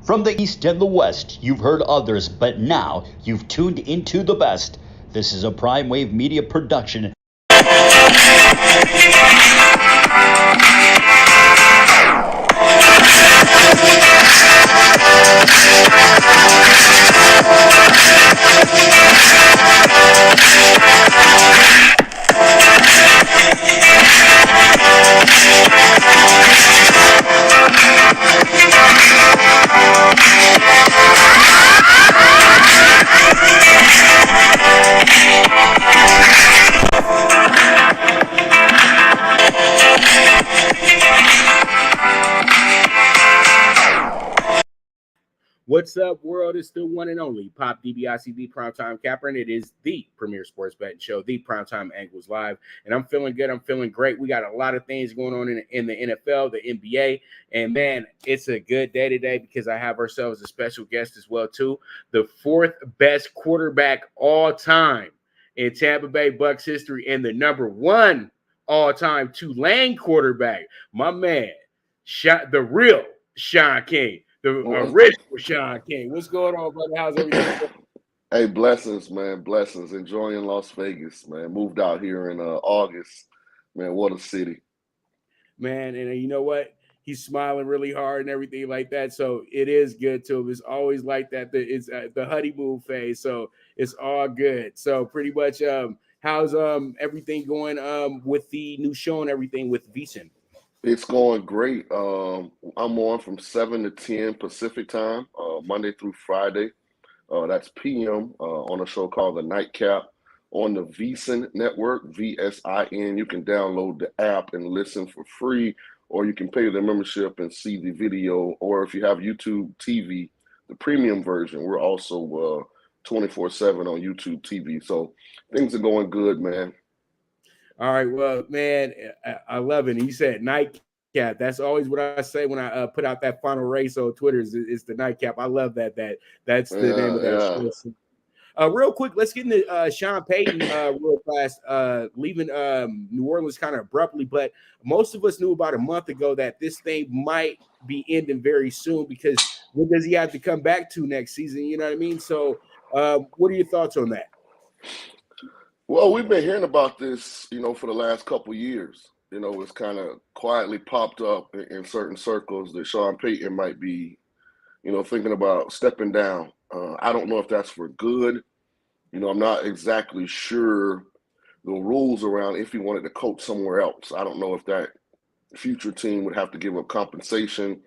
From the East and the West, you've heard others, but now you've tuned into the best. This is a Prime Wave Media production. What's up, world? It's the one and only Pop DBICB Primetime Capper, and it is the premier sports betting show, the Primetime Angles Live. And I'm feeling good. I'm feeling great. We got a lot of things going on in the NFL, the NBA, and man, it's a good day today because I have ourselves a special guest as well too. The fourth best quarterback all time in Tampa Bay Bucs history, and the number one all-time Tulane quarterback, my man, the real Shaun King. The original Shaun King. What's going on, brother? How's everything? Hey, blessings, man. Blessings. Enjoying Las Vegas, man. Moved out here in August. Man, what a city. Man, and you know what? He's smiling really hard and everything like that. So it is good to him. It's always like that. It's the honeymoon phase. So it's all good. So pretty much how's everything going with the new show and everything with VSiN? It's going great. I'm on from 7 to 10 Pacific time, Monday through Friday. That's PM on a show called The Nightcap on the VSiN network, VSIN. You can download the app and listen for free, or you can pay the membership and see the video. Or if you have YouTube TV, the premium version, we're also 24/7 on YouTube TV. So things are going good, man. All right, well, man, I love it. And you said nightcap. That's always what I say when I put out that final race on Twitter. Is the nightcap. I love that. That's the name of that show. Real quick, let's get into Sean Payton real fast. Leaving New Orleans kind of abruptly, but most of us knew about a month ago that this thing might be ending very soon because when does he have to come back to next season? You know what I mean? So, what are your thoughts on that? Well, we've been hearing about this, for the last couple of years. It's kind of quietly popped up in certain circles that Sean Payton might be, thinking about stepping down. I don't know if that's for good. I'm not exactly sure the rules around if he wanted to coach somewhere else. I don't know if that future team would have to give up compensation.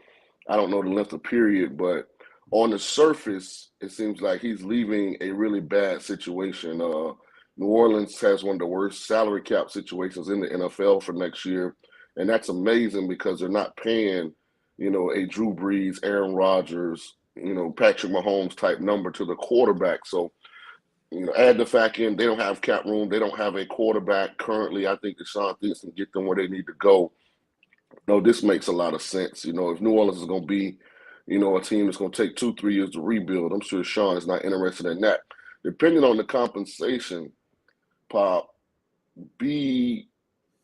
I don't know the length of period, but on the surface, it seems like he's leaving a really bad situation. New Orleans has one of the worst salary cap situations in the NFL for next year. And that's amazing because they're not paying, a Drew Brees, Aaron Rodgers, Patrick Mahomes type number to the quarterback. So, add the fact in, they don't have cap room. They don't have a quarterback currently. I think Deshaun thinks can get them where they need to go. This makes a lot of sense. If New Orleans is going to be, a team that's going to take 2-3 years to rebuild, I'm sure Shaun is not interested in that. Depending on the compensation, Pop, be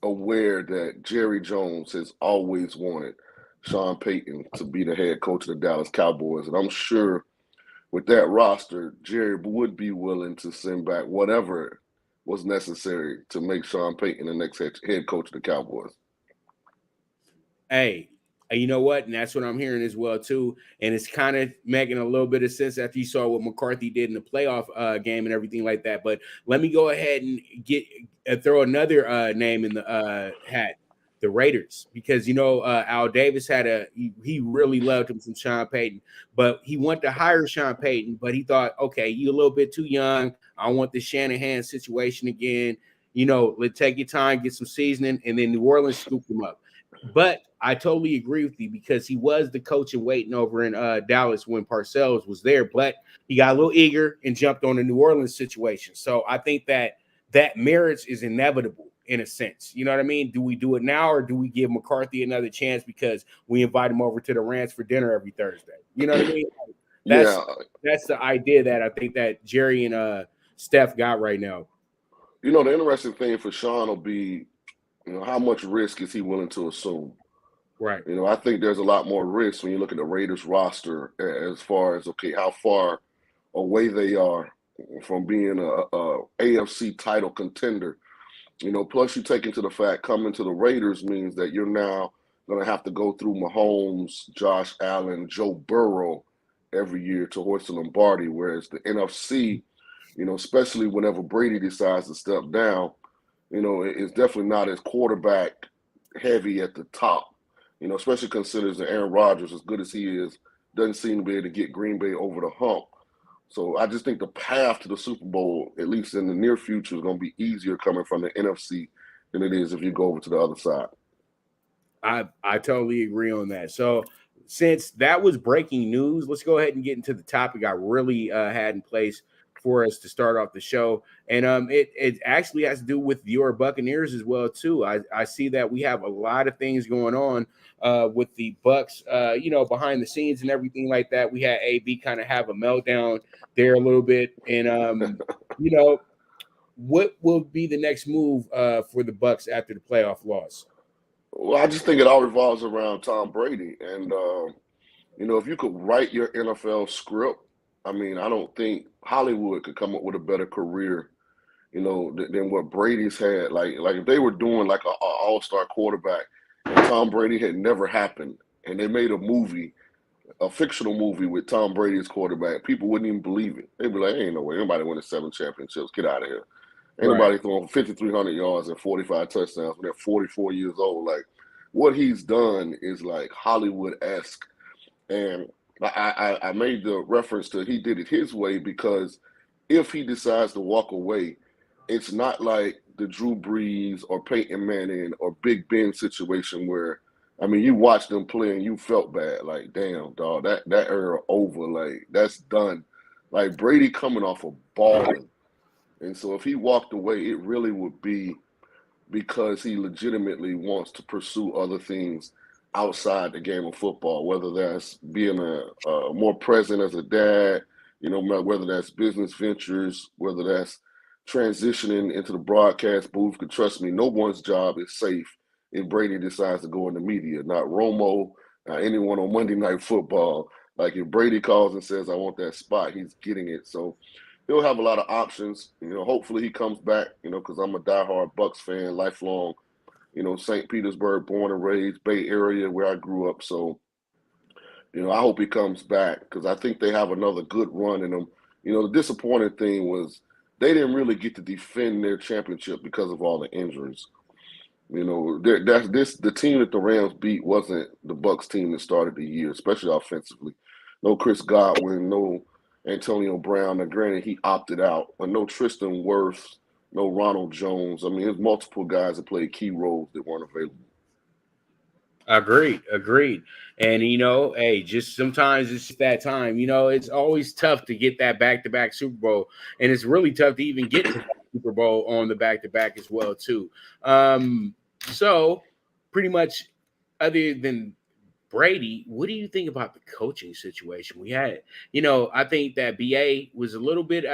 aware that Jerry Jones has always wanted Sean Payton to be the head coach of the Dallas Cowboys. And I'm sure with that roster, Jerry would be willing to send back whatever was necessary to make Sean Payton the next head coach of the Cowboys. Hey, you know what? And that's what I'm hearing as well, too. And it's kind of making a little bit of sense after you saw what McCarthy did in the playoff game and everything like that. But let me go ahead and throw another name in the hat, the Raiders, because, Al Davis he really loved him some Sean Payton, but he wanted to hire Sean Payton, but he thought, okay, you're a little bit too young. I want the Shanahan situation again. Let's take your time, get some seasoning, and then New Orleans scooped him up. But I totally agree with you because he was the coach in waiting over in Dallas when Parcells was there, but he got a little eager and jumped on the New Orleans situation. So I think that marriage is inevitable in a sense. You know what I mean? Do we do it now or do we give McCarthy another chance because we invite him over to the ranch for dinner every Thursday? You know what I mean? That's the idea that I think that Jerry and Steph got right now. The interesting thing for Shaun will be, how much risk is he willing to assume? Right. I think there's a lot more risk when you look at the Raiders roster as far as, okay, how far away they are from being a AFC title contender. Plus you take into the fact coming to the Raiders means that you're now going to have to go through Mahomes, Josh Allen, Joe Burrow every year to hoist the Lombardi, whereas the NFC, especially whenever Brady decides to step down, it's definitely not as quarterback heavy at the top, especially considering that Aaron Rodgers, as good as he is, doesn't seem to be able to get Green Bay over the hump. So I just think the path to the Super Bowl, at least in the near future, is going to be easier coming from the NFC than it is if you go over to the other side. I totally agree on that. So since that was breaking news, let's go ahead and get into the topic I really had in place for us to start off the show. And it actually has to do with your Buccaneers as well, too. I see that we have a lot of things going on with the Bucs, behind the scenes and everything like that. We had AB kind of have a meltdown there a little bit. And, what will be the next move for the Bucs after the playoff loss? Well, I just think it all revolves around Tom Brady. And, if you could write your NFL script, I don't think Hollywood could come up with a better career, than what Brady's had. Like if they were doing like an all-star quarterback and Tom Brady had never happened and they made a fictional movie with Tom Brady as quarterback, people wouldn't even believe it. They'd be like, ain't no way. Anybody winning 7 championships. Get out of here. Ain't nobody throwing 5,300 yards and 45 touchdowns when they're 44 years old. Like, what he's done is like Hollywood-esque. And I made the reference to he did it his way because if he decides to walk away, it's not like the Drew Brees or Peyton Manning or Big Ben situation where, you watched them play and you felt bad. Like, damn, dog, that era over. Like, that's done. Like, Brady coming off of balling. And so if he walked away, it really would be because he legitimately wants to pursue other things outside the game of football, whether that's being a more present as a dad, whether that's business ventures, whether that's transitioning into the broadcast booth. Because trust me, no one's job is safe if Brady decides to go in the media. Not Romo, not anyone on Monday Night Football. Like if Brady calls and says, I want that spot, he's getting it. So he'll have a lot of options. Hopefully he comes back, because I'm a diehard Bucs fan, lifelong, St. Petersburg, born and raised, Bay Area where I grew up. So, I hope he comes back because I think they have another good run in them. The disappointing thing was they didn't really get to defend their championship because of all the injuries. The team that the Rams beat wasn't the Bucs team that started the year, especially offensively. No Chris Godwin, no Antonio Brown. Now, granted, he opted out, but no Tristan Wirfs, no Ronald Jones. There's multiple guys that played key roles that weren't available. Agreed. And, hey, just sometimes it's just that time. It's always tough to get that back-to-back Super Bowl, and it's really tough to even get to the Super Bowl on the back-to-back as well, too. So pretty much other than Brady, what do you think about the coaching situation? We had, I think that BA was a little bit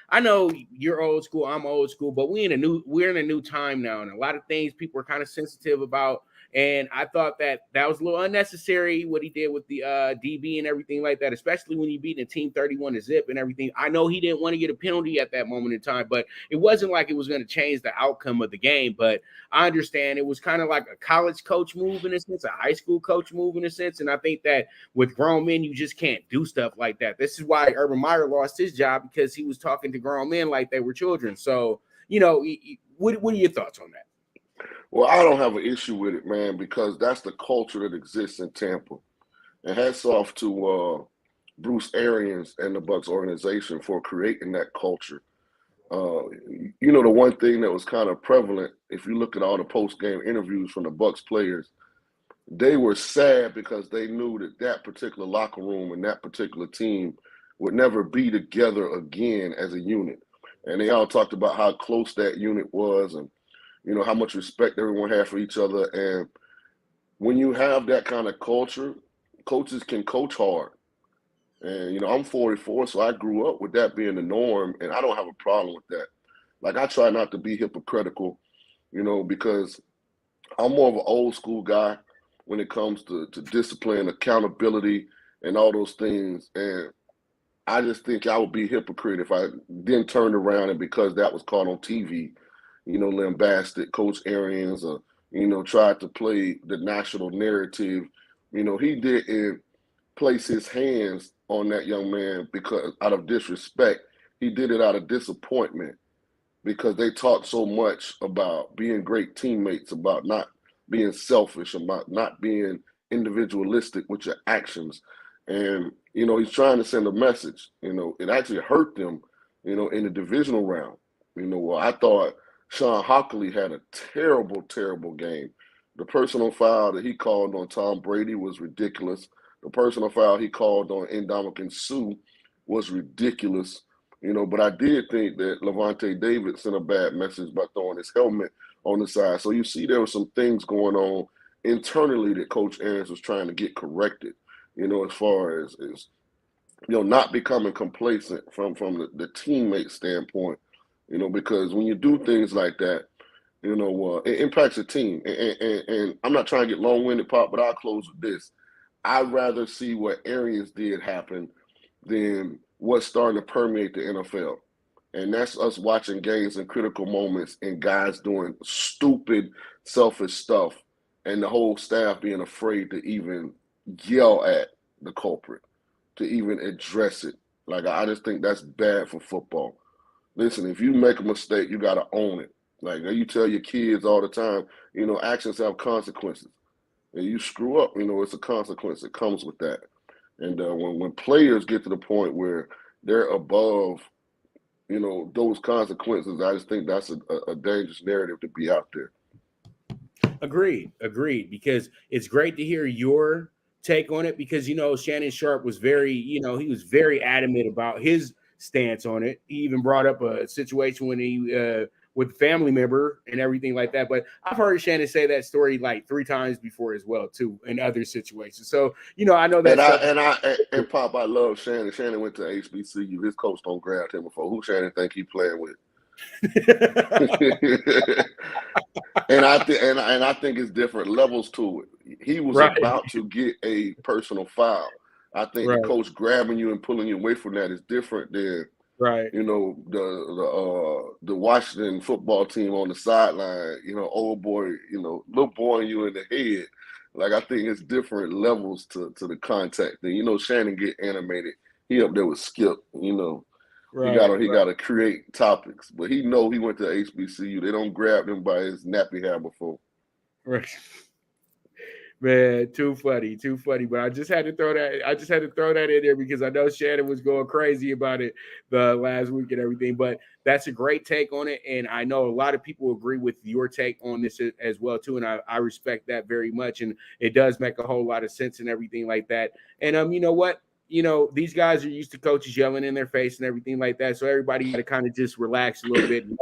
I know you're old school, I'm old school, but we're in a new time now, and a lot of things people are kind of sensitive about. And I thought that was a little unnecessary what he did with the DB and everything like that, especially when he beat a team 31-0 and everything. I know he didn't want to get a penalty at that moment in time, but it wasn't like it was going to change the outcome of the game. But I understand it was kind of like a college coach move in a sense, a high school coach move in a sense. And I think that with grown men, you just can't do stuff like that. This is why Urban Meyer lost his job, because he was talking to grown men like they were children. So, what are your thoughts on that? Well, I don't have an issue with it, man, because that's the culture that exists in Tampa. And hats off to Bruce Arians and the Bucs organization for creating that culture. The one thing that was kind of prevalent, if you look at all the post-game interviews from the Bucs players, they were sad because they knew that particular locker room and that particular team would never be together again as a unit. And they all talked about how close that unit was and how much respect everyone had for each other. And when you have that kind of culture, coaches can coach hard. And, I'm 44, so I grew up with that being the norm, and I don't have a problem with that. Like, I try not to be hypocritical, because I'm more of an old school guy. when it comes to discipline, accountability, and all those things. And I just think I would be a hypocrite if I then turned around and because that was caught on TV, lambasted Coach Arians or, tried to play the national narrative. He didn't place his hands on that young man because out of disrespect. He did it out of disappointment because they talked so much about being great teammates, about not being selfish, about not being individualistic with your actions. And, he's trying to send a message. It actually hurt them, in the divisional round. I thought Shaun Hockley had a terrible, terrible game. The personal foul that he called on Tom Brady was ridiculous. The personal foul he called on Ndamukong Suh was ridiculous. But I did think that Levante David sent a bad message by throwing his helmet on the side. So you see there were some things going on internally that Coach Arians was trying to get corrected, as far as not becoming complacent from the teammate standpoint, because when you do things like that, it impacts the team. And I'm not trying to get long-winded, Pop, but I'll close with this. I'd rather see what Arians did happen than what's starting to permeate the NFL. And that's us watching games in critical moments and guys doing stupid, selfish stuff and the whole staff being afraid to even yell at the culprit, to even address it. Like, I just think that's bad for football. Listen, if you make a mistake, you got to own it. Like, you tell your kids all the time, actions have consequences. And you screw up, it's a consequence that comes with that. And when players get to the point where they're above, those consequences, I just think that's a dangerous narrative to be out there. Agreed. Because it's great to hear your take on it because, Shannon Sharpe was he was very adamant about his stance on it. He even brought up a situation when he with a family member and everything like that. But I've heard Shannon say that story like 3 times before as well, too, in other situations. So, I know that. And Pop, I love Shannon. Shannon went to HBCU. His coach don't grab him before. Who Shannon think he playing with? and I think it's different levels to it. He was about to get a personal foul. I think the coach grabbing you and pulling you away from that is different than the Washington football team on the sideline, old boy, little boy you in the head. Like, I think it's different levels to the contact thing. Shannon get animated. He up there with Skip, He got to create topics. But he went to HBCU. They don't grab him by his nappy hair before. Right. Man, too funny. But I just had to throw that in there because I know Shannon was going crazy about it the last week and everything. But that's a great take on it. And I know a lot of people agree with your take on this as well, too. And I respect that very much. And it does make a whole lot of sense and everything like that. And you know what? These guys are used to coaches yelling in their face and everything like that. So everybody got to kind of just relax a little bit and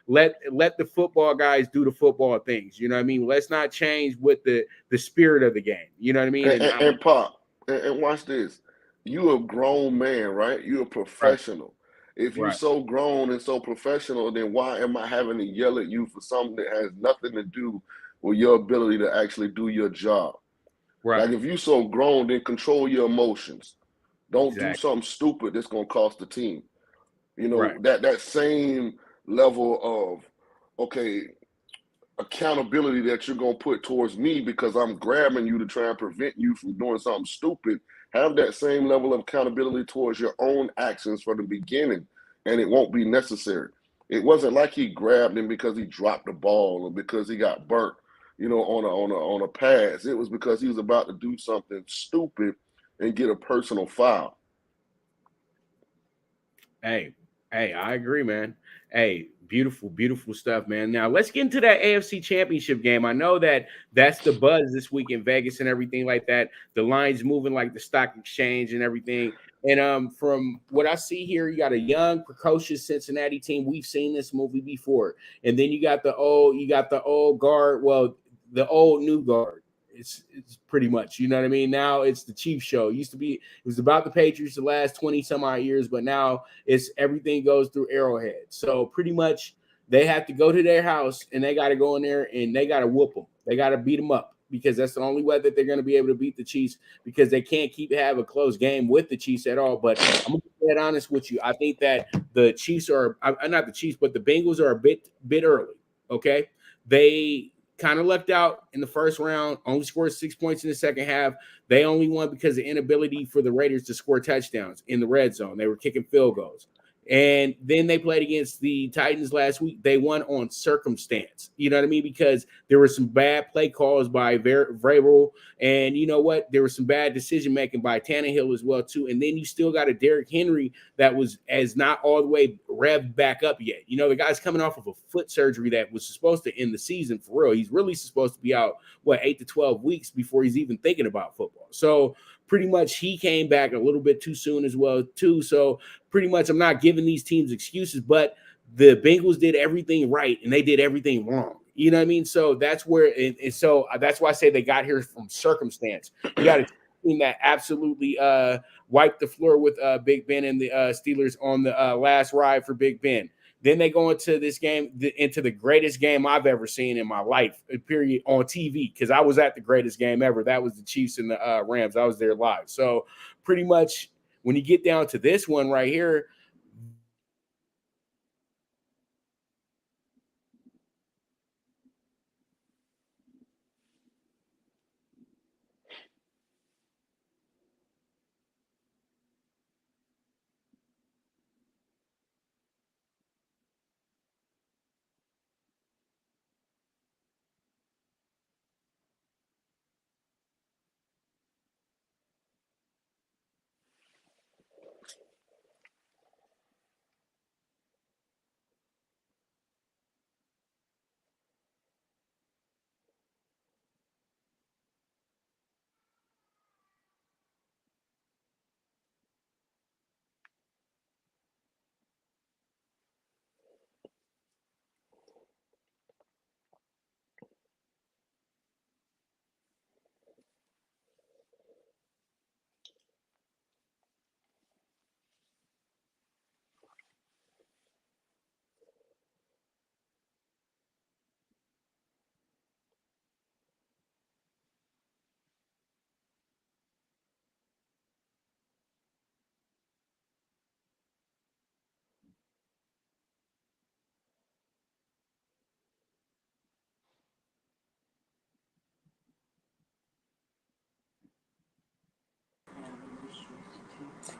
let the football guys do the football things. You know what I mean? Let's not change with the spirit of the game. You know what I mean? And Pop, and watch this. You're a grown man, right? You're a professional. Right. If you're so grown and so professional, then why am I having to yell at you for something that has nothing to do with your ability to actually do your job? Right. Like, if you're so grown, then control your emotions. Don't do something stupid that's going to cost the team. That same level of, accountability that you're going to put towards me because I'm grabbing you to try and prevent you from doing something stupid, have that same level of accountability towards your own actions from the beginning, and it won't be necessary. It wasn't like he grabbed him because he dropped the ball or because he got burnt, on a pass. It was because he was about to do something stupid and get a personal foul. Hey, I agree, man. Hey, beautiful stuff, man. Now let's get into that AFC Championship game. I know that's the buzz this week in Vegas and everything like that. The line's moving like the stock exchange and everything. And from what I see here, you got a young, precocious Cincinnati team. We've seen this movie before. And then you got the old guard. Well, the old new guard. It's pretty much, you know what I mean? Now it's the Chiefs show. It was about the Patriots the last 20 some odd years, but now it's everything goes through Arrowhead. So pretty much they have to go to their house and they got to go in there and they got to whoop them. They got to beat them up. because that's the only way that they're going to be able to beat the Chiefs, because they can't have a close game with the Chiefs at all. But I'm going to be that honest with you. I think that the Chiefs are not the Chiefs, but the Bengals are a bit early. Okay, they kind of left out in the first round, only scored 6 points in the second half. They only won because of the inability for the Raiders to score touchdowns in the red zone. They were kicking field goals. And then they played against the Titans last week. They won on circumstance. You know what I mean? Because there were some bad play calls by Vrabel. And you know what? There was some bad decision-making by Tannehill as well, too. And then you still got a Derrick Henry that was not all the way revved back up yet. You know, the guy's coming off of a foot surgery that was supposed to end the season for real. He's really supposed to be out, 8 to 12 weeks before he's even thinking about football. So pretty much he came back a little bit too soon as well, too. So pretty much I'm not giving these teams excuses, but the Bengals did everything right and they did everything wrong. You know what I mean? So that's where, and so that's why I say they got here from circumstance. You got a team that absolutely wiped the floor with Big Ben and the Steelers on the last ride for Big Ben. Then they go into this game, into the greatest game I've ever seen in my life, period, on TV, because I was at the greatest game ever. That was the Chiefs and the Rams. I was there live. So pretty much when you get down to this one right here,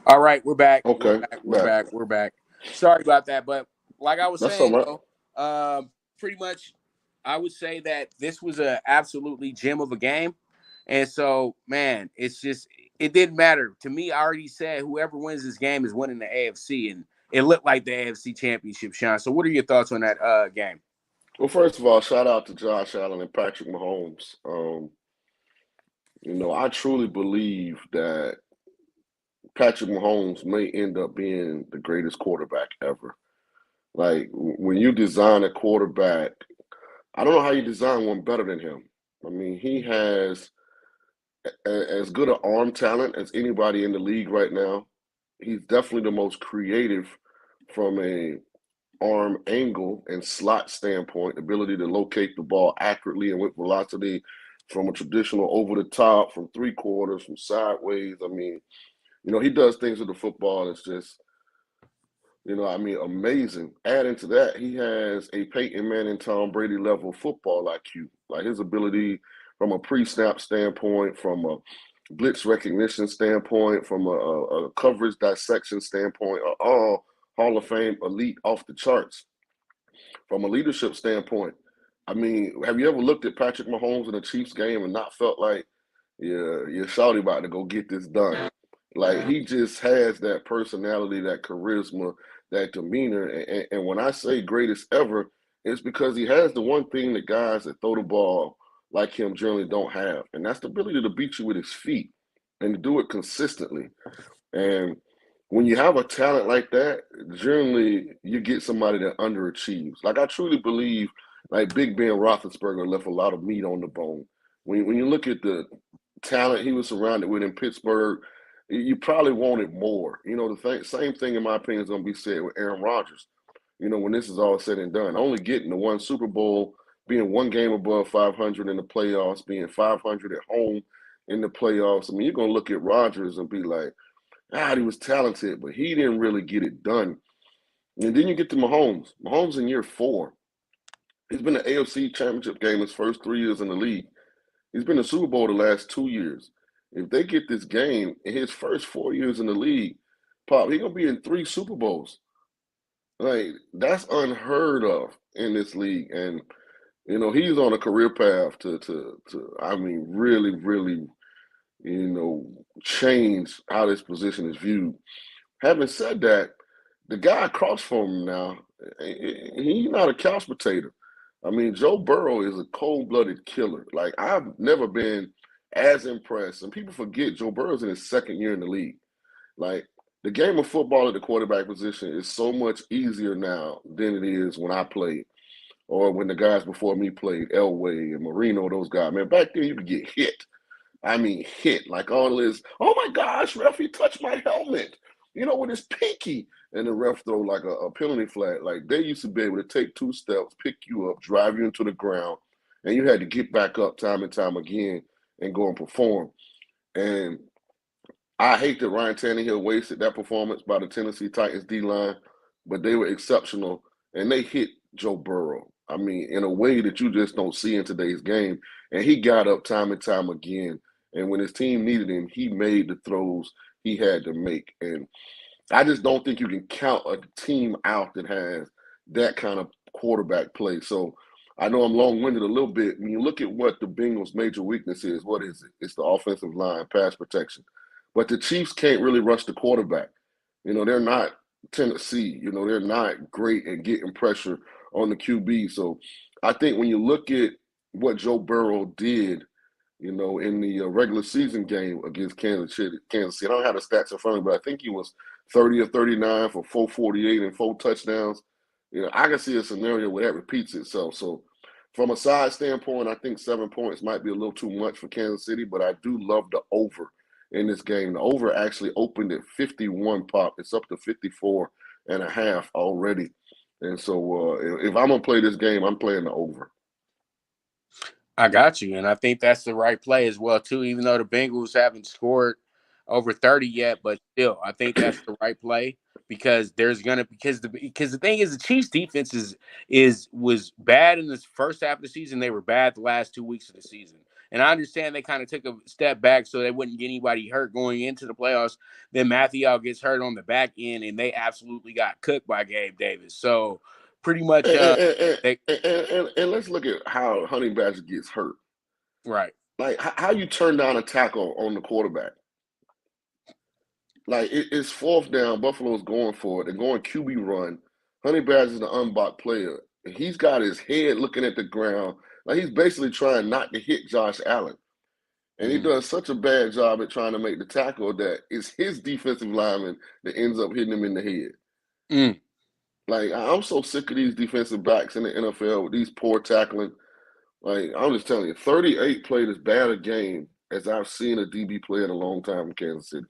all right, we're back. Okay, We're back. Sorry about that, but like I was that's all saying, right. though, pretty much I would say that this was a absolutely gem of a game. And so, man, it didn't matter. To me, I already said whoever wins this game is winning the AFC, and it looked like the AFC Championship, Shaun. So what are your thoughts on that game? Well, first of all, shout out to Josh Allen and Patrick Mahomes. I truly believe that Patrick Mahomes may end up being the greatest quarterback ever. Like when you design a quarterback, I don't know how you design one better than him. I mean, he has as good an arm talent as anybody in the league right now. He's definitely the most creative from a arm angle and slot standpoint, ability to locate the ball accurately and with velocity from a traditional over the top, from three quarters, from sideways. I mean, he does things with the football that's just, amazing. Adding to that, he has a Peyton Manning, Tom Brady level football IQ. Like his ability from a pre-snap standpoint, from a blitz recognition standpoint, from a coverage dissection standpoint, are all Hall of Fame elite off the charts. From a leadership standpoint, I mean, have you ever looked at Patrick Mahomes in a Chiefs game and not felt like you're shouting about to go get this done? Like he just has that personality, that charisma, that demeanor. And when I say greatest ever, it's because he has the one thing that guys that throw the ball like him generally don't have, and that's the ability to beat you with his feet and to do it consistently. And when you have a talent like that, generally you get somebody that underachieves. Like I truly believe, like Big Ben Roethlisberger left a lot of meat on the bone. When you look at the talent he was surrounded with in Pittsburgh, you probably wanted more. Same thing in my opinion is going to be said with Aaron Rodgers. When this is all said and done, only getting the one Super Bowl being one game above 500 in the playoffs, being 500 at home in the playoffs. I mean, you're going to look at Rodgers and be like, he was talented, but he didn't really get it done. And then you get to Mahomes. Mahomes in year 4. He's been to AFC Championship game his first 3 years in the league. He's been to Super Bowl the last 2 years. If they get this game in his first 4 years in the league, Pop, he's going to be in 3 Super Bowls. Like, that's unheard of in this league. And, he's on a career path to really, really, change how this position is viewed. Having said that, the guy across from him now, he's not a couch potato. I mean, Joe Burrow is a cold-blooded killer. Like, I've never been as impressed. And people forget Joe Burrow's in his second year in the league. Like, the game of football at the quarterback position is so much easier now than it is when I played or when the guys before me played, Elway and Marino, those guys. Man, back then you could get hit. I mean, hit. Like all this, oh my gosh, ref, he touched my helmet, with his pinky. And the ref throw like a penalty flag. Like they used to be able to take 2 steps, pick you up, drive you into the ground, and you had to get back up time and time again and go and perform. And I hate that Ryan Tannehill wasted that performance by the Tennessee Titans D-line, but they were exceptional, and they hit Joe Burrow. I mean, in a way that you just don't see in today's game. And he got up time and time again. And when his team needed him, he made the throws he had to make. And I just don't think you can count a team out that has that kind of quarterback play. So I know I'm long-winded a little bit. When you look at what the Bengals' major weakness is, what is it? It's the offensive line, pass protection. But the Chiefs can't really rush the quarterback. They're not Tennessee. They're not great at getting pressure on the QB. So I think when you look at what Joe Burrow did, in the regular season game against Kansas City. I don't have the stats in front of me, but I think he was 30 or 39 for 448 and 4 touchdowns. I can see a scenario where that repeats itself. So from a side standpoint, I think 7 points might be a little too much for Kansas City, but I do love the over in this game. The over actually opened at 51, Pop. It's up to 54.5 already. And so if I'm going to play this game, I'm playing the over. I got you, and I think that's the right play as well, too, even though the Bengals haven't scored over 30 yet, but still, I think that's the right play because because the thing is the Chiefs defense was bad in the first half of the season. They were bad the last 2 weeks of the season. And I understand they kind of took a step back so they wouldn't get anybody hurt going into the playoffs. Then Matthew gets hurt on the back end, and they absolutely got cooked by Gabe Davis. So pretty much and let's look at how Honey Badger gets hurt. Right. Like how you turn down a tackle on the quarterback. Like it's 4th down. Buffalo's going for it. They're going QB run. Honey Badger's the unblocked player. He's got his head looking at the ground. Like he's basically trying not to hit Josh Allen. And he does such a bad job at trying to make the tackle that it's his defensive lineman that ends up hitting him in the head. Like, I'm so sick of these defensive backs in the NFL with these poor tackling. Like, I'm just telling you, 38 played as bad a game as I've seen a DB play in a long time in Kansas City.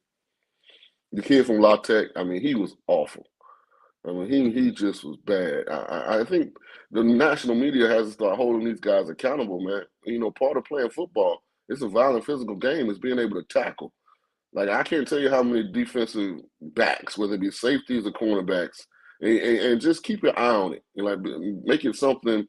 The kid from La Tech, I mean, he was awful. I mean, he just was bad. I think the national media has to start holding these guys accountable, man. Part of playing football, it's a violent physical game, is being able to tackle. Like, I can't tell you how many defensive backs, whether it be safeties or cornerbacks, and just keep your eye on it. Make it something,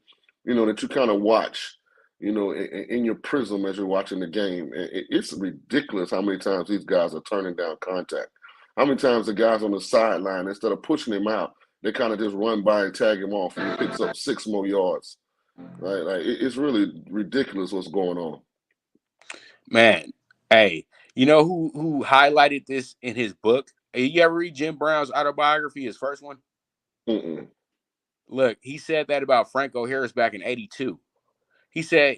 that you kind of watch, in your prism as you're watching the game. It's ridiculous how many times these guys are turning down contact. How many times the guys on the sideline, instead of pushing him out, they kind of just run by and tag him off, and he picks up 6 more yards. Right? Like it's really ridiculous what's going on. Man, hey, you know who highlighted this in his book? You ever read Jim Brown's autobiography, his first one? Mm-mm. Look, he said that about Franco Harris back in '82. He said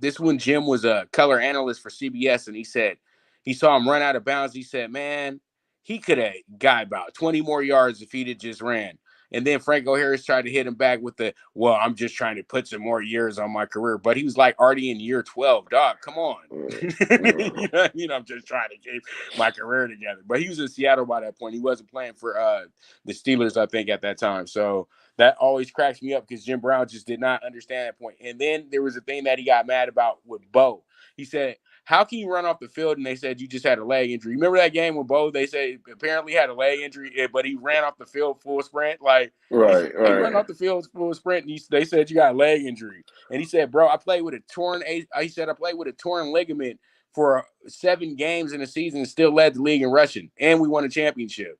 this when Jim was a color analyst for CBS, and he said he saw him run out of bounds. He said, man, he could have got about 20 more yards if he'd have just ran. And then Franco Harris tried to hit him back with the, well, I'm just trying to put some more years on my career. But he was like already in year 12. Dog, come on. You know what I mean? I'm just trying to keep my career together. But he was in Seattle by that point. He wasn't playing for the Steelers, I think, at that time. So that always cracks me up because Jim Brown just did not understand that point. And then there was a thing that he got mad about with Bo. He said, how can you run off the field? And they said you just had a leg injury. Remember that game with Bo? They said apparently had a leg injury, but he ran off the field full sprint. Like, he said, Right. he ran off the field full sprint. And they said you got a leg injury. And he said, bro, I played with a torn ligament for 7 games in a season and still led the league in rushing. And we won a championship.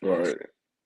Right.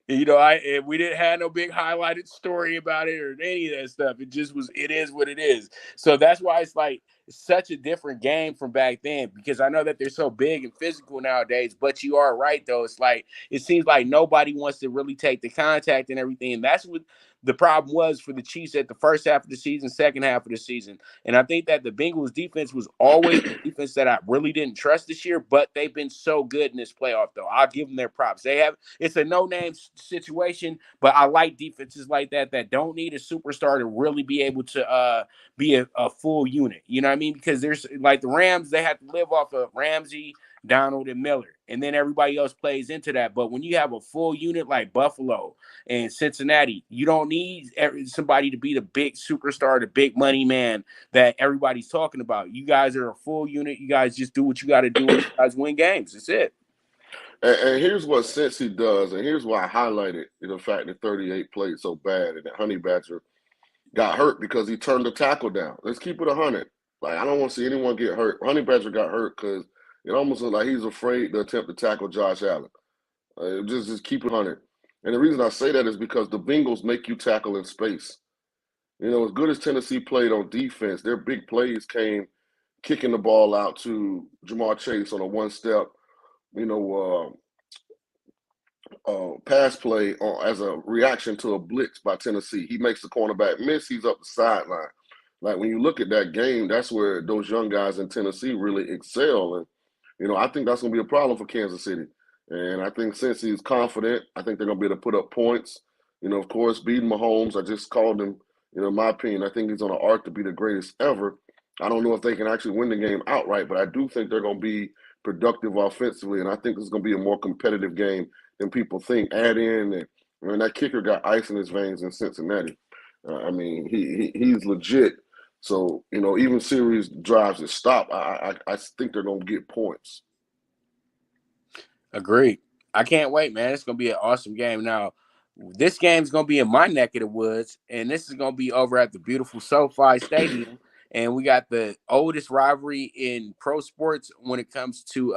You know, we didn't have no big highlighted story about it or any of that stuff. It just was, it is what it is. So that's why it's like such a different game from back then, because I know that they're so big and physical nowadays, but you are right, though. It's like, it seems like nobody wants to really take the contact and everything. And that's what the problem was for the Chiefs at the first half of the season, second half of the season. And I think that the Bengals defense was always the defense that I really didn't trust this year, but they've been so good in this playoff, though. I'll give them their props. It's a no-name situation, but I like defenses like that don't need a superstar to really be able to be a full unit. You know what I mean? Because there's like the Rams, they have to live off of Ramsey, Donald, and Miller, and then everybody else plays into that. But when you have a full unit like Buffalo and Cincinnati, you don't need somebody to be the big superstar, the big money man that everybody's talking about. You guys are a full unit. You guys just do what you got to do, and you guys win games. That's it. And here's what Cincy does, and here's why I highlighted the fact that 38 played so bad and that Honey Badger got hurt because he turned the tackle down. Let's keep it 100. Like, I don't want to see anyone get hurt. Honey Badger got hurt because it almost looked like he's afraid to attempt to tackle Josh Allen. Just keep it 100. And the reason I say that is because the Bengals make you tackle in space. You know, as good as Tennessee played on defense, their big plays came kicking the ball out to Jamar Chase on a one-step, pass play as a reaction to a blitz by Tennessee. He makes the cornerback miss. He's up the sideline. Like, when you look at that game, that's where those young guys in Tennessee really excel. And, I think that's going to be a problem for Kansas City. And I think since he's confident, I think they're going to be able to put up points. Of course, beating Mahomes, I just called him, in my opinion, I think he's on an arc to be the greatest ever. I don't know if they can actually win the game outright, but I do think they're going to be productive offensively, and I think it's going to be a more competitive game than people think. Add in, that kicker got ice in his veins in Cincinnati. He's legit. So, even series drives that stop, I think they're going to get points. Agreed. I can't wait, man. It's going to be an awesome game. Now, this game's going to be in my neck of the woods, and this is going to be over at the beautiful SoFi Stadium. And we got the oldest rivalry in pro sports when it comes to,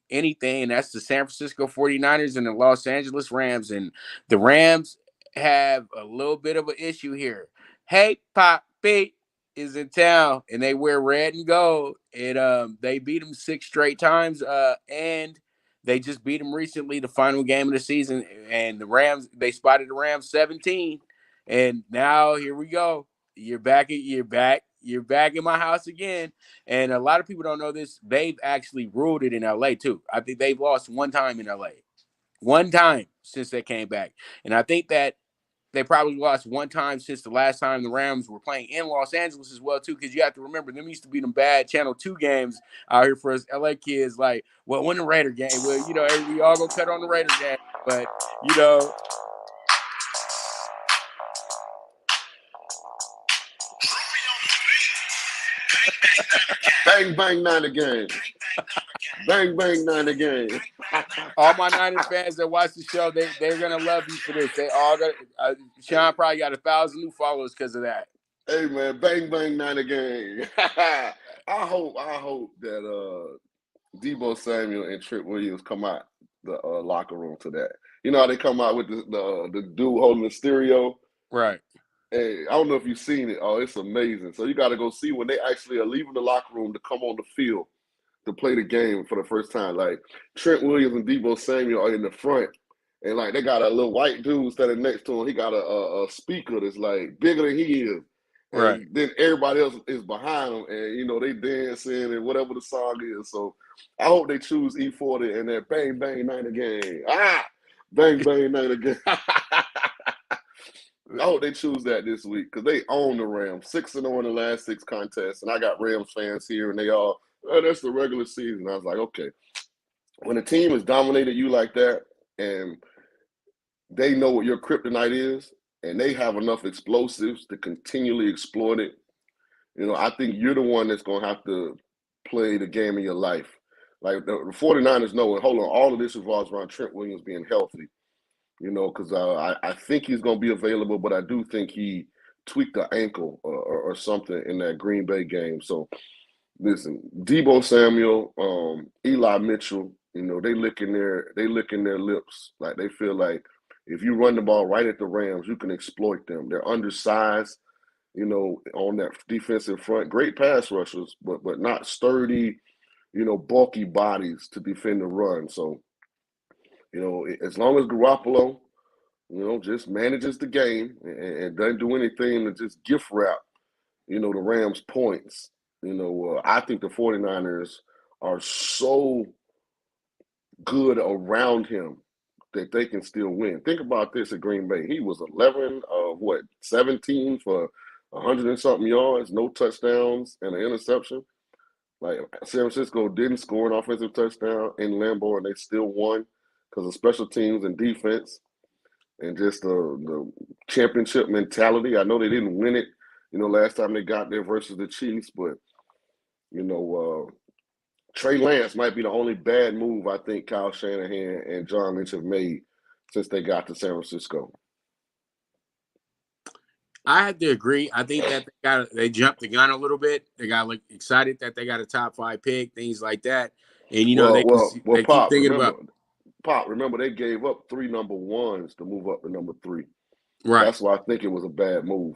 anything. And that's the San Francisco 49ers and the Los Angeles Rams. And the Rams have a little bit of an issue here. Hey, Poppy is in town, and they wear red and gold. And they beat them 6 straight times. And they just beat them recently, the final game of the season. And the Rams, they spotted the Rams 17. And now here we go. You're back in my house again. And a lot of people don't know this. They've actually ruled it in LA too. I think they've lost one time in LA. One time since they came back. And I think that they probably lost one time since the last time the Rams were playing in Los Angeles as well, too, because you have to remember, them used to be them bad Channel 2 games out here for us LA kids. Like, well, when the Raider game, well, we all go cut on the Raider game. But, Bang, bang, Niner game. Bang, bang, Niner game. All my Niners fans that watch the show, they're going to love you for this. They all got Shaun probably got 1,000 new followers because of that. Hey, man, bang, bang, Niner game. I hope that Deebo Samuel and Trent Williams come out the locker room to that. You know how they come out with the dude holding the stereo? Right. Hey, I don't know if you've seen it. Oh, it's amazing. So you got to go see when they actually are leaving the locker room to come on the field to play the game for the first time. Like, Trent Williams and Deebo Samuel are in the front, and like they got a little white dude standing next to him. He got a speaker that's like bigger than he is. And right. Then everybody else is behind them, and they dancing and whatever the song is. So I hope they choose E40 and that bang bang Niner game. Bang, bang, night again. I hope they choose that this week because they own the Rams. 6-0 in the last 6 contests. And I got Rams fans here, and they all, oh, that's the regular season. I was like, okay. When a team has dominated you like that and they know what your kryptonite is and they have enough explosives to continually exploit it, I think you're the one that's going to have to play the game of your life. Like the 49ers know, hold on, all of this revolves around Trent Williams being healthy. Because I think he's going to be available, but I do think he tweaked the ankle or something in that Green Bay game. So, listen, Deebo Samuel, Eli Mitchell, they licking their lips. Like they feel like if you run the ball right at the Rams, you can exploit them. They're undersized, on that defensive front. Great pass rushers, but not sturdy, bulky bodies to defend the run. So, as long as Garoppolo, just manages the game and doesn't do anything to just gift wrap, the Rams points, I think the 49ers are so good around him that they can still win. Think about this at Green Bay. He was 11 of 17 for 100 and something yards, no touchdowns and an interception. Like San Francisco didn't score an offensive touchdown in Lambeau and they still won because of special teams and defense and just the championship mentality. I know they didn't win it, last time they got there versus the Chiefs, but, Trey Lance might be the only bad move I think Kyle Shanahan and John Lynch have made since they got to San Francisco. I have to agree. I think that they jumped the gun a little bit. They got excited that they got a top 5 pick, things like that. And they Pop, keep thinking about. Pop, remember they gave up 3 number 1s to move up to number 3. Right. That's why I think it was a bad move.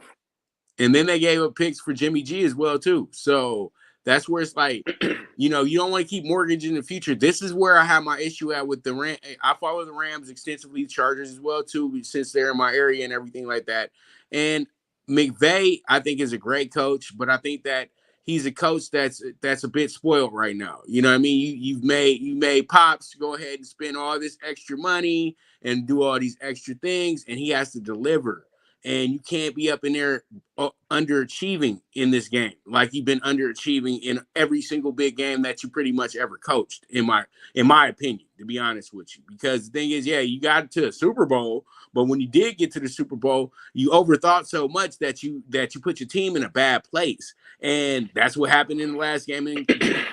And then they gave up picks for Jimmy G as well too. So that's where it's like, you don't want to keep mortgaging the future. This is where I have my issue at with the Rams. I follow the Rams extensively, Chargers as well too, since they're in my area and everything like that. And McVay, I think, is a great coach, but I think that he's a coach that's a bit spoiled right now. You know what I mean? You made Pops go ahead and spend all this extra money and do all these extra things, and he has to deliver. And you can't be up in there underachieving in this game like you've been underachieving in every single big game that you pretty much ever coached, in my opinion, to be honest with you. Because the thing is, yeah, you got to the Super Bowl, but when you did get to the Super Bowl, you overthought so much that you put your team in a bad place. And that's what happened in the last game in the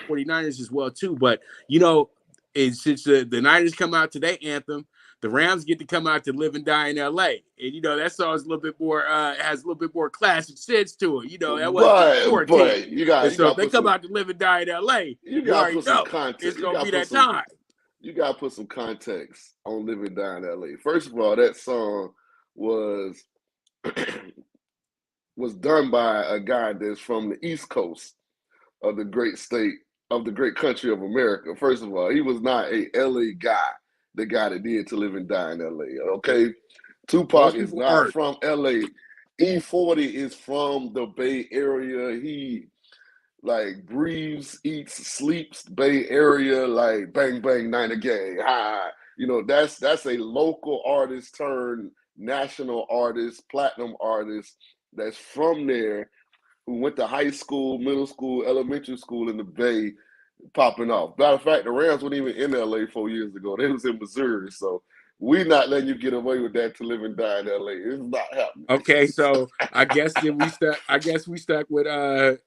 49ers as well, too. But, since the Niners come out to their anthem, the Rams get to come out to Live and Die in L.A. And, that song's a little bit more, has a little bit more classic sense to it. That wasn't but you got so if they come out to Live and Die in L.A., you got to put some context. It's going to be that time. You got to put some context on Live and Die in L.A. First of all, that song was done by a guy that's from the East Coast of the great state, of the great country of America. First of all, he was not a L.A. guy. The guy that did To Live and Die in L.A., okay? Tupac is not from L.A. E40 is from the Bay Area. He, breathes, eats, sleeps Bay Area, bang, bang, night again. That's a local artist turned national artist, platinum artist that's from there who went to high school, middle school, elementary school in the Bay, popping off. Matter of fact, the Rams weren't even in LA 4 years ago. They was in Missouri. So we're not letting you get away with that To Live and Die in LA. It's not happening. Okay, so I guess we stuck with the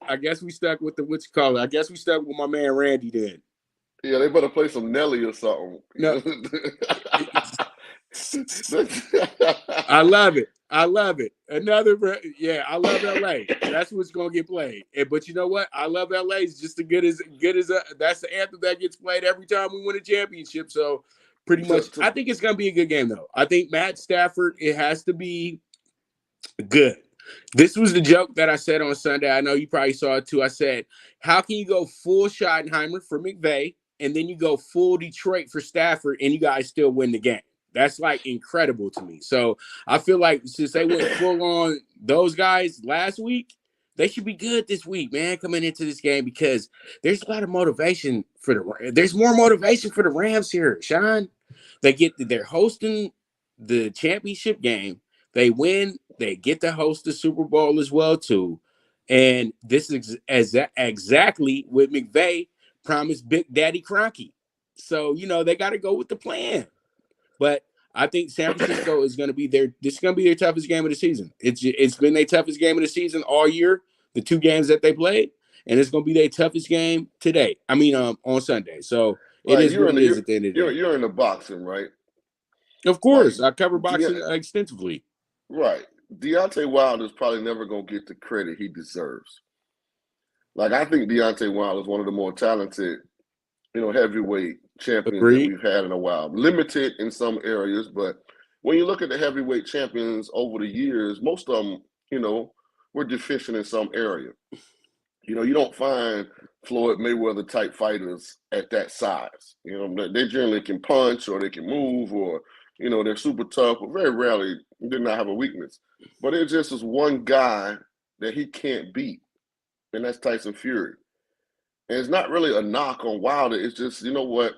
what you call it. I guess we stuck with my man Randy then. Yeah, they better play some Nelly or something. No. I love it. I love LA. That's what's gonna get played. But you know what? I love LA. It's just as good as that's the anthem that gets played every time we win a championship. So pretty much, I think it's gonna be a good game though. I think Matt Stafford, it has to be good. This was the joke that I said on Sunday. I know you probably saw it too. I said, how can you go full Schottenheimer for McVay and then you go full Detroit for Stafford and you guys still win the game? That's incredible to me. So I feel like since they went full on those guys last week, they should be good this week, man, coming into this game because there's a lot of motivation there's more motivation for the Rams here, Shaun. They're hosting the championship game. They win. They get to host the Super Bowl as well too. And this is exactly what McVay promised Big Daddy Kroenke. So they got to go with the plan. But I think San Francisco is going to be this is going to be their toughest game of the season. It's been their toughest game of the season all year. The 2 games that they played, and it's going to be their toughest game today. I mean, on Sunday. So it Right, is what it is at the end of the day. you're in the boxing, right? Of course, I cover boxing De- extensively. right. Deontay Wilder is probably never gonna get the credit he deserves. Like I think Deontay Wilder is one of the more talented, heavyweight champions that Agreed. we've had in a while. Limited in some areas, but when you look at the heavyweight champions over the years, most of them, were deficient in some area. You don't find Floyd Mayweather type fighters at that size. They generally can punch or they can move or, they're super tough, but very rarely did not have a weakness. But it just is one guy that he can't beat, and that's Tyson Fury. And it's not really a knock on Wilder. It's just, you know what?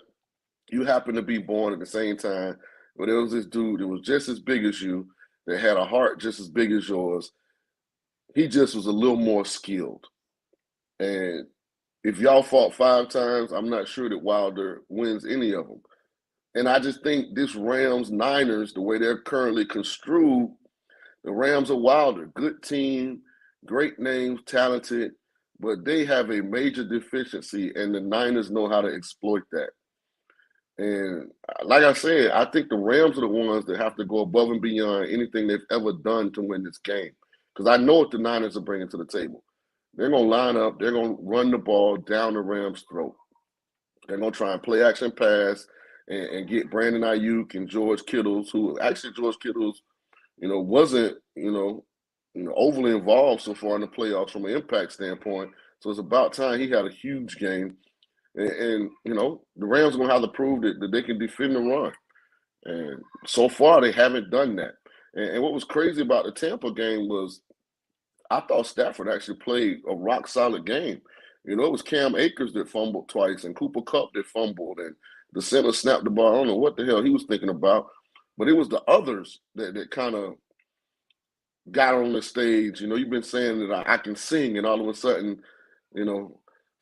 You happen to be born at the same time, but there was this dude that was just as big as you, that had a heart just as big as yours. He just was a little more skilled. And if y'all fought 5 times, I'm not sure that Wilder wins any of them. And I just think this Rams-Niners, the way they're currently construed, the Rams are Wilder. Good team, great names, talented, but they have a major deficiency, and the Niners know how to exploit that. And like I said, I think the Rams are the ones that have to go above and beyond anything they've ever done to win this game. Because I know what the Niners are bringing to the table. They're going to line up. They're going to run the ball down the Rams' throat. They're going to try and play action pass and get Brandon Ayuk and George Kittles, who actually George Kittles, wasn't, overly involved so far in the playoffs from an impact standpoint. So it's about time he had a huge game. And the Rams are going to have to prove that they can defend the run. And so far, they haven't done that. And what was crazy about the Tampa game was I thought Stafford actually played a rock-solid game. It was Cam Akers that fumbled twice and Cooper Kupp that fumbled, and the center snapped the ball. I don't know what the hell he was thinking about, but it was the others that kind of got on the stage. You've been saying that I can sing, and all of a sudden,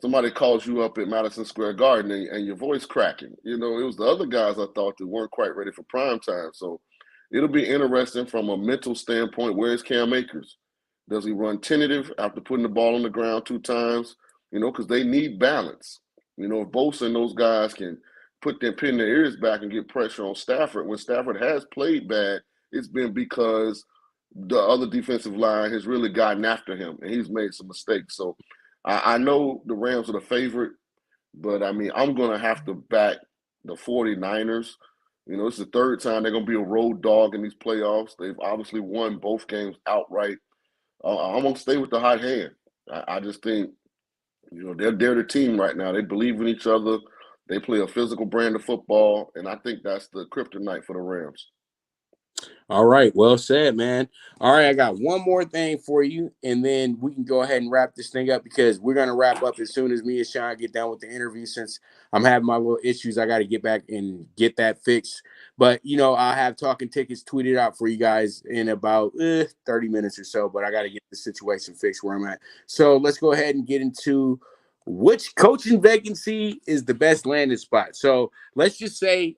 somebody calls you up at Madison Square Garden and your voice cracking. It was the other guys I thought that weren't quite ready for prime time. So it'll be interesting from a mental standpoint. Where's Cam Akers? Does he run tentative after putting the ball on the ground 2 times? Because they need balance. If Bosa and those guys can pin their ears back and get pressure on Stafford, when Stafford has played bad, it's been because the other defensive line has really gotten after him, and he's made some mistakes. So I know the Rams are the favorite, but, I'm going to have to back the 49ers. It's the 3rd time they're going to be a road dog in these playoffs. They've obviously won both games outright. I'm going to stay with the hot hand. I just think, they're the team right now. They believe in each other. They play a physical brand of football, and I think that's the kryptonite for the Rams. All right. Well said, man. All right. I got one more thing for you, and then we can go ahead and wrap this thing up because we're going to wrap up as soon as me and Shaun get done with the interview. Since I'm having my little issues, I got to get back and get that fixed. But, I'll have Talkin Tickets tweeted out for you guys in about 30 minutes or so, but I got to get the situation fixed where I'm at. So let's go ahead and get into which coaching vacancy is the best landing spot. So let's just say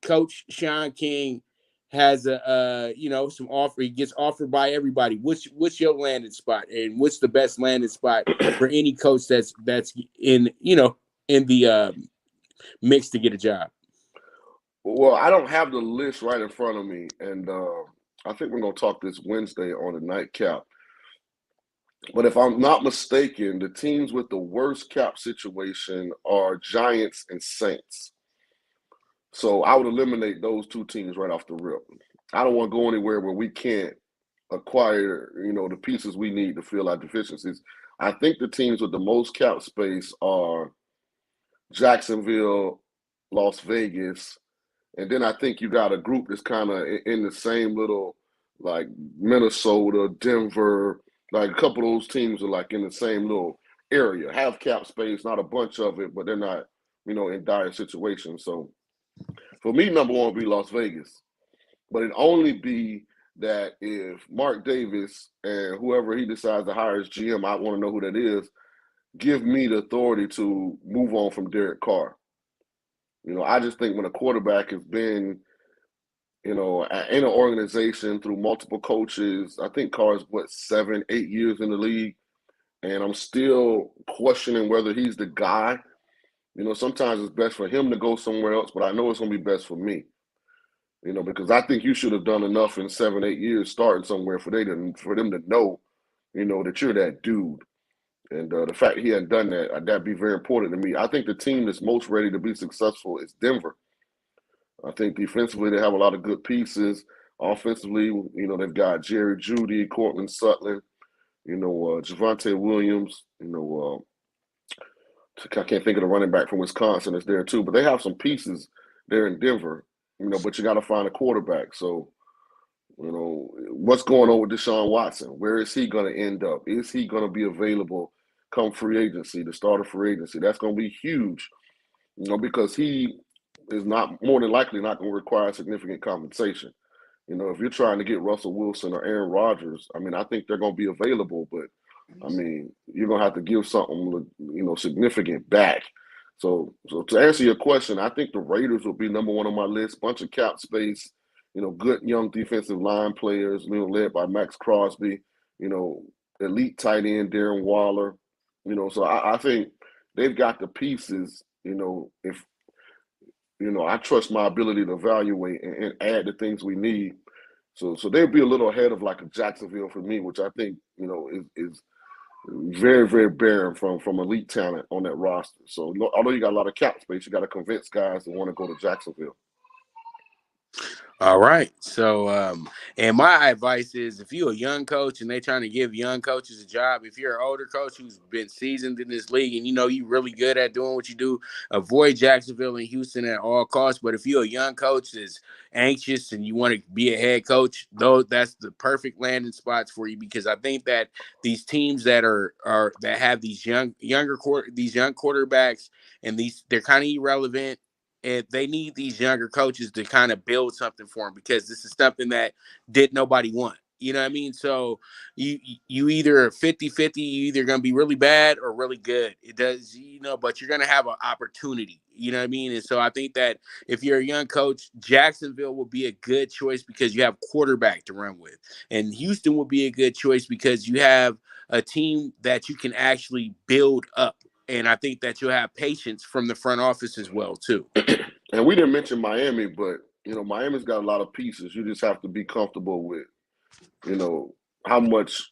Coach Shaun King has some offer. He gets offered by everybody. What's your landing spot, and what's the best landing spot for any coach that's in the mix to get a job? Well, I don't have the list right in front of me, and I think we're going to talk this Wednesday on the nightcap. But if I'm not mistaken, the teams with the worst cap situation are Giants and Saints. So I would eliminate those 2 teams right off the rip. I don't want to go anywhere where we can't acquire, the pieces we need to fill our deficiencies. I think the teams with the most cap space are Jacksonville, Las Vegas, and then I think you got a group that's kind of in the same little, like Minnesota, Denver, like a couple of those teams are like in the same little area, have cap space, not a bunch of it, but they're not, in dire situations. So For me, number one would be Las Vegas. But it'd only be that if Mark Davis and whoever he decides to hire as GM, I want to know who that is, give me the authority to move on from Derek Carr. I just think when a quarterback has been, in an organization through multiple coaches, I think Carr's, 7, 8 years in the league, and I'm still questioning whether he's the guy. Sometimes it's best for him to go somewhere else, but I know it's going to be best for me. Because I think you should have done enough in 7, 8 years starting somewhere for them to know, that you're that dude. And the fact he hadn't done that, that'd be very important to me. I think the team that's most ready to be successful is Denver. I think defensively they have a lot of good pieces. Offensively, they've got Jerry Jeudy, Cortland Sutton, Javonte Williams, I can't think of the running back from Wisconsin that's there too, but they have some pieces there in Denver, but you got to find a quarterback. So, what's going on with Deshaun Watson? Where is he going to end up? Is he going to be available come free agency, the start of free agency? That's going to be huge, because he is not more than likely not going to require significant compensation. If you're trying to get Russell Wilson or Aaron Rodgers, I think they're going to be available, but you're going to have to give something, significant back. So to answer your question, I think the Raiders will be number one on my list. Bunch of cap space, good young defensive line players, led by Max Crosby, elite tight end Darren Waller. So I think they've got the pieces, if I trust my ability to evaluate and add the things we need. So they'll be a little ahead of like a Jacksonville for me, which I think, is very, very barren from elite talent on that roster. So although you got a lot of cap space, you got to convince guys to want to go to Jacksonville. All right. So, and my advice is if you're a young coach and they're trying to give young coaches a job, if you're an older coach who's been seasoned in this league and you're really good at doing what you do, avoid Jacksonville and Houston at all costs. But if you're a young coach that's anxious and you want to be a head coach, though, that's the perfect landing spots for you, because I think that these teams that that have these young quarterbacks and they're kind of irrelevant. And they need these younger coaches to kind of build something for them, because this is something that did nobody want. You know what I mean? So you either 50-50, you either going to be really bad or really good. It does, but you're going to have an opportunity. You know what I mean? And so I think that if you're a young coach, Jacksonville will be a good choice because you have quarterback to run with. And Houston will be a good choice because you have a team that you can actually build up. And I think that you'll have patience from the front office as well, too. And we didn't mention Miami, but, Miami's got a lot of pieces. You just have to be comfortable with, how much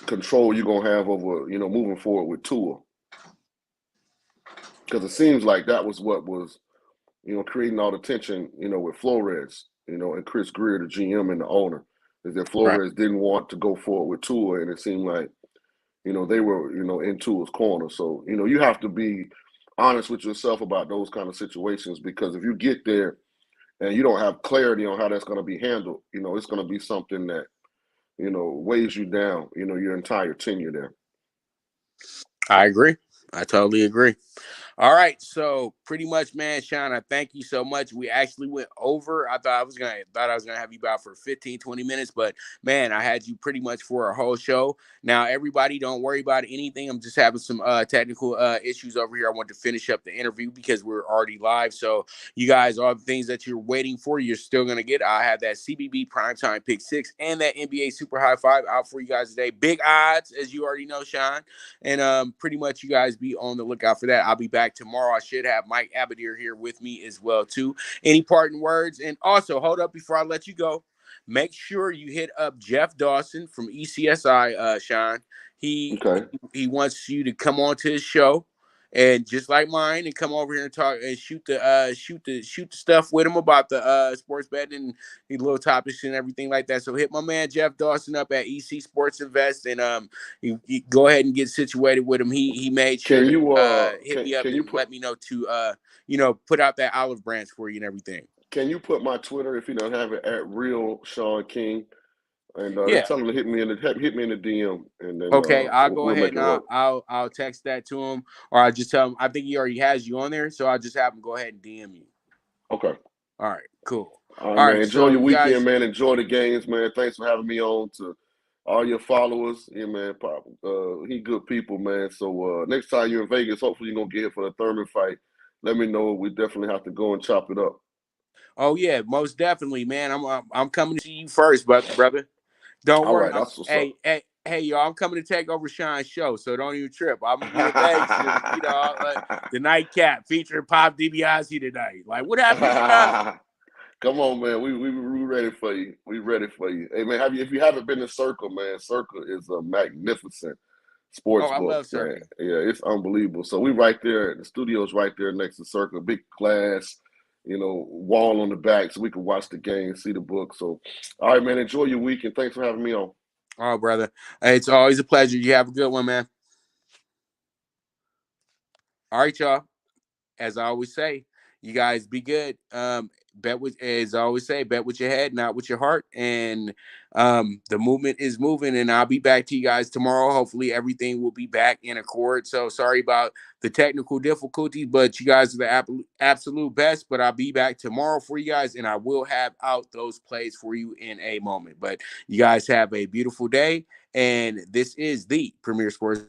control you're going to have over, moving forward with Tua. Because it seems like that was what was, creating all the tension, with Flores, and Chris Greer, the GM and the owner, is that Flores didn't want to go forward with Tua, and it seemed like, they were, in Tua's corner. So, you have to be honest with yourself about those kind of situations, because if you get there and you don't have clarity on how that's going to be handled, it's going to be something that, weighs you down, your entire tenure there. I agree. I totally agree. All right, so pretty much, man, Shaun, I thank you so much. We actually went over. I thought I was gonna have you about for 15, 20 minutes, but man, I had you pretty much for a whole show. Now, everybody, don't worry about anything. I'm just having some technical issues over here. I want to finish up the interview because we're already live. So you guys, all the things that you're waiting for, you're still gonna get. I have that CBB PrimeTime PK6 and that NBA Super High Five out for you guys today. Big odds, as you already know, Shaun. And pretty much you guys be on the lookout for that. I'll be back tomorrow. I should have Mike Abadir here with me as well, too. Any parting words? And also, hold up before I let you go. Make sure you hit up Jeff Dawson from ECSI, Shaun. He wants you to come on to his show, and just like mine, and come over here and talk and shoot the stuff with him about the sports betting and the little topics and everything like that. So hit my man Jeff Dawson up at EC Sports Invest, and you go ahead and get situated with him. He made sure to hit me up and let me know to put out that olive branch for you and everything. Can you put my Twitter, if you don't have it, at Real Shaun King? And tell him to hit me in the DM, and then I'll go ahead and I'll text that to him, or I'll just tell him. I think he already has you on there, so I'll just have him go ahead and DM you. Okay. All right, cool. All right, All man. right, Enjoy so your you weekend, guys. man. Enjoy the games, man. Thanks for having me on. To all your followers, yeah, man. Pop, he good people, man. So next time you're in Vegas, hopefully you're gonna get here for the Thurman fight. Let me know. We definitely have to go and chop it up. Oh yeah, most definitely, man. I'm coming to see you first, brother. Don't All worry. right, that's what's up. Hey, y'all. I'm coming to take over Shaun's show, so don't even trip. I'm gonna be in Vegas, and the nightcap featuring Pop DiBiase tonight. Like, what happened to Shaun? Come on, man. We ready for you. We ready for you. Hey, man, if you haven't been to Circle, man, Circle is a magnificent Oh, sports I book, love man. Circle. Yeah, it's unbelievable. So we right there. The studio's right there next to Circle. Big glass, wall on the back, so we can watch the game, see the book. So, all right, man. Enjoy your week, and thanks for having me on. Oh, brother. Hey, it's always a pleasure. You have a good one, man. All right, y'all. As I always say, you guys be good. Bet with, as I always say, bet with your head, not with your heart. And the movement is moving, and I'll be back to you guys tomorrow. Hopefully, everything will be back in accord. So sorry about the technical difficulties, but you guys are the absolute best. But I'll be back tomorrow for you guys, and I will have out those plays for you in a moment. But you guys have a beautiful day, and this is the Premier Sports